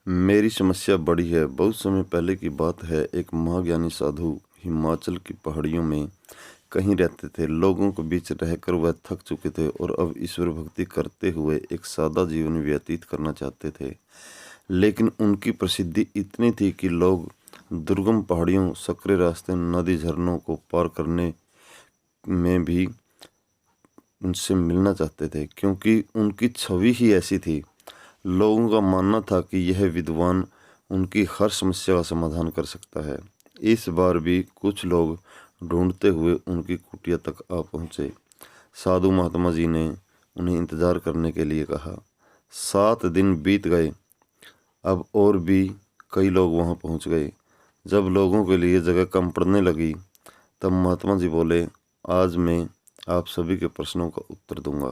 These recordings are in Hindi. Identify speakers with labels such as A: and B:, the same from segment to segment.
A: मेरी समस्या बड़ी है। बहुत समय पहले की बात है। एक महाज्ञानी साधु हिमाचल की पहाड़ियों में कहीं रहते थे। लोगों के बीच रहकर वह थक चुके थे और अब ईश्वर भक्ति करते हुए एक सादा जीवन व्यतीत करना चाहते थे। लेकिन उनकी प्रसिद्धि इतनी थी कि लोग दुर्गम पहाड़ियों, सकरे रास्ते, नदी, झरनों को पार करने में भी उनसे मिलना चाहते थे, क्योंकि उनकी छवि ही ऐसी थी। लोगों का मानना था कि यह विद्वान उनकी हर समस्या का समाधान कर सकता है। इस बार भी कुछ लोग ढूंढते हुए उनकी कुटिया तक आ पहुंचे। साधु महात्मा जी ने उन्हें इंतजार करने के लिए कहा। 7 दिन बीत गए। अब और भी कई लोग वहां पहुंच गए। जब लोगों के लिए जगह कम पड़ने लगी, तब महात्मा जी बोले, आज मैं आप सभी के प्रश्नों का उत्तर दूंगा,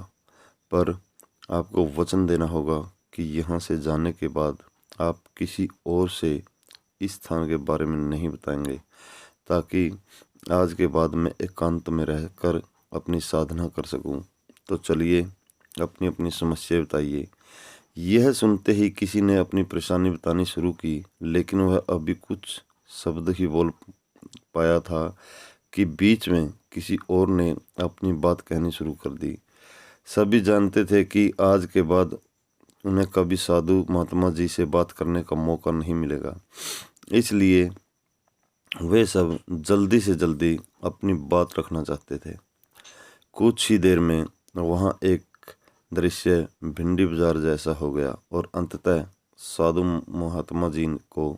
A: पर आपको वचन देना होगा कि यहाँ से जाने के बाद आप किसी और से इस स्थान के बारे में नहीं बताएंगे, ताकि आज के बाद मैं एकांत में रहकर अपनी साधना कर सकूं। तो चलिए, अपनी अपनी समस्या बताइए। यह सुनते ही किसी ने अपनी परेशानी बतानी शुरू की, लेकिन वह अभी कुछ शब्द ही बोल पाया था कि बीच में किसी और ने अपनी बात कहनी शुरू कर दी। सभी जानते थे कि आज के बाद उन्हें कभी साधु महात्मा जी से बात करने का मौका नहीं मिलेगा। इसलिए वे सब जल्दी से जल्दी अपनी बात रखना चाहते थे। कुछ ही देर में वहाँ एक दृश्य भिंडी बाजार जैसा हो गया और अंततः साधु महात्मा जी को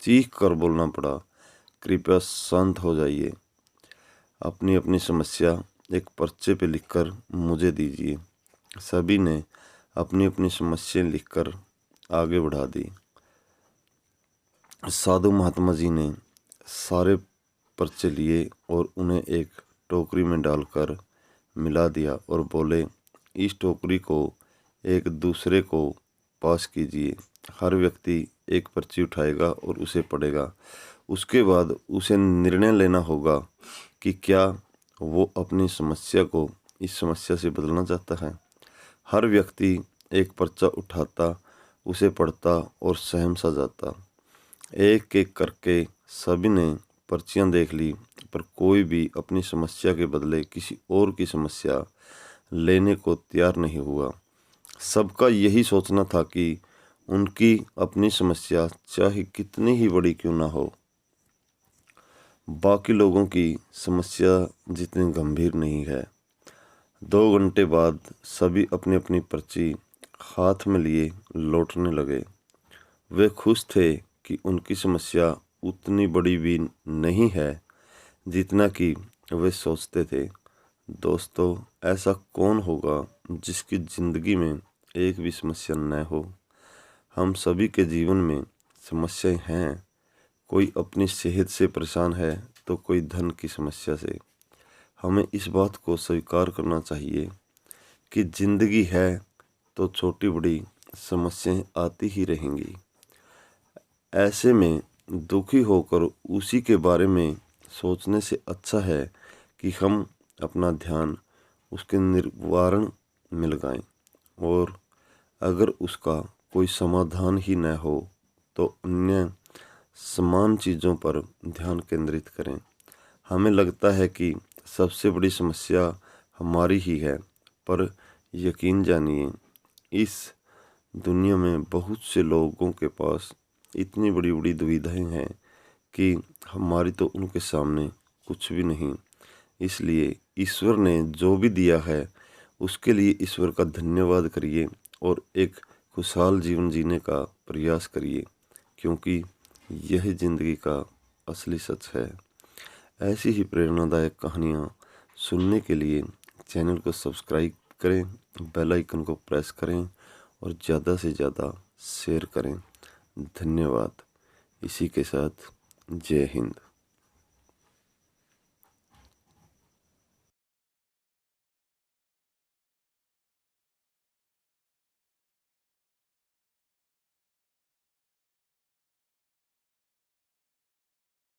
A: चीख कर बोलना पड़ा, कृपया शांत हो जाइए। अपनी अपनी समस्या एक पर्चे पे लिखकर मुझे दीजिए। सभी ने अपनी अपनी समस्या लिखकर आगे बढ़ा दी। साधु महात्मा जी ने सारे पर्चे लिए और उन्हें एक टोकरी में डालकर मिला दिया और बोले, इस टोकरी को एक दूसरे को पास कीजिए। हर व्यक्ति एक पर्ची उठाएगा और उसे पढ़ेगा। उसके बाद उसे निर्णय लेना होगा कि क्या वो अपनी समस्या को इस समस्या से बदलना चाहता है। हर व्यक्ति एक पर्चा उठाता, उसे पढ़ता और सहम सा जाता। एक एक करके सभी ने पर्चियां देख ली, पर कोई भी अपनी समस्या के बदले किसी और की समस्या लेने को तैयार नहीं हुआ। सबका यही सोचना था कि उनकी अपनी समस्या चाहे कितनी ही बड़ी क्यों ना हो, बाकी लोगों की समस्या जितनी गंभीर नहीं है। 2 घंटे बाद सभी अपनी अपनी पर्ची हाथ में लिए लौटने लगे। वे खुश थे कि उनकी समस्या उतनी बड़ी भी नहीं है जितना कि वे सोचते थे। दोस्तों, ऐसा कौन होगा जिसकी ज़िंदगी में एक भी समस्या न हो? हम सभी के जीवन में समस्याएं हैं। कोई अपनी सेहत से परेशान है तो कोई धन की समस्या से। हमें इस बात को स्वीकार करना चाहिए कि ज़िंदगी है तो छोटी बड़ी समस्याएं आती ही रहेंगी। ऐसे में दुखी होकर उसी के बारे में सोचने से अच्छा है कि हम अपना ध्यान उसके निवारण में लगाएं, और अगर उसका कोई समाधान ही न हो तो अन्य समान चीज़ों पर ध्यान केंद्रित करें। हमें लगता है कि सबसे बड़ी समस्या हमारी ही है, पर यकीन जानिए, इस दुनिया में बहुत से लोगों के पास इतनी बड़ी बड़ी दुविधाएं हैं कि हमारी तो उनके सामने कुछ भी नहीं। इसलिए ईश्वर ने जो भी दिया है उसके लिए ईश्वर का धन्यवाद करिए और एक खुशहाल जीवन जीने का प्रयास करिए, क्योंकि यह ज़िंदगी का असली सच है। ऐसी ही प्रेरणादायक कहानियाँ सुनने के लिए चैनल को सब्सक्राइब करें, बेल आइकन को प्रेस करें और ज़्यादा से ज़्यादा शेयर करें। धन्यवाद। इसी के साथ जय हिंद।